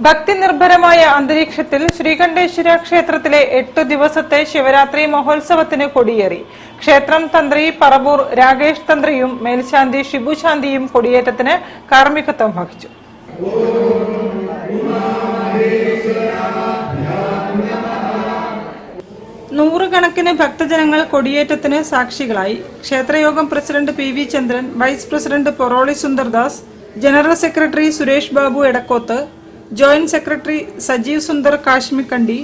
ഭക്തി നിർഭരമായ അന്തരീക്ഷത്തിൽ ശ്രീകണ്ഠേശ്വര ക്ഷേത്രത്തിലെ 8 ദിവസത്തെ ശിവരാത്രി മഹോത്സവത്തിന് കൊടിയേറി. ക്ഷേത്രം തന്ത്രി പറവൂർ രാകേഷ് തന്ത്രിയും മേൽശാന്തി ഷിബു ശാന്തിയും കൊടിയേറ്റത്തിന് കാർമ്മികത്വം വഹിച്ചു. നൂറുകണക്കിന് ഭക്തജനങ്ങൾ കൊടിയേറ്റത്തിന് സാക്ഷികളായി. ക്ഷേത്രയോഗം president PV Chandran, vice president Poroli Sundardas, general secretary Suresh Babu Edakkoth, joint secretary Sajeev Sundar Kashmikkandi,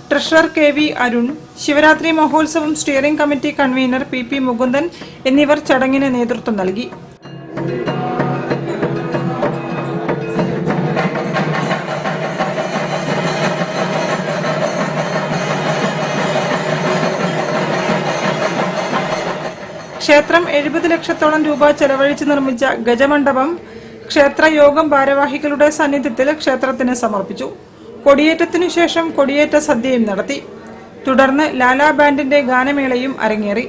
treasurer KV Arun, Shivaratri മഹോത്സവം steering committee convener PP Mukundan എന്നിവർ ചടങ്ങിന് നേതൃത്വം നൽകി. ക്ഷേത്രം 70 ലക്ഷത്തോളം രൂപ ചെലവഴിച്ച് നിർമ്മിച്ച ഗജമണ്ഡപം ക്ഷേത്രയോഗം ഭാരവാഹികളുടെ സാന്നിധ്യത്തിൽ ക്ഷേത്രത്തിന് സമർപ്പിച്ചു. കൊടിയേറ്റത്തിനു ശേഷം കൊടിയേറ്റ സദ്യയും നടത്തി. തുടർന്ന് ലാലാ ബാൻഡിന്റെ ഗാനമേളയും അരങ്ങേറി.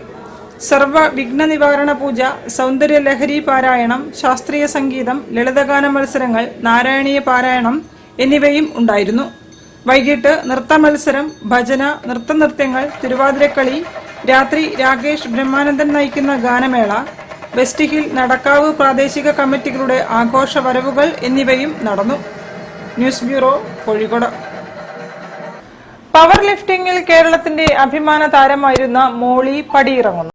സർവ വിഘ്ന നിവാരണ പൂജ, സൗന്ദര്യ ലഹരി പാരായണം, ശാസ്ത്രീയ സംഗീതം, ലളിതഗാന മത്സരങ്ങൾ, നാരായണീയ പാരായണം എന്നിവയും ഉണ്ടായിരുന്നു. വൈകിട്ട് നൃത്ത മത്സരം, ഭജന, നൃത്തനൃത്യങ്ങൾ, തിരുവാതിരക്കളി, രാത്രി രാകേഷ് ബ്രഹ്മാനന്ദൻ നയിക്കുന്ന ഗാനമേള, വെസ്റ്റ് ഹിൽ, നടക്കാവ് പ്രാദേശിക കമ്മിറ്റികളുടെ ആഘോഷ വരവുകൾ എന്നിവയും നടന്നു. News bureau, Kozhikode. പവർ ലിഫ്റ്റിംഗിൽ കേരളത്തിന്റെ അഭിമാന താരമായിരുന്ന മോളി പടിയിറങ്ങുന്നു.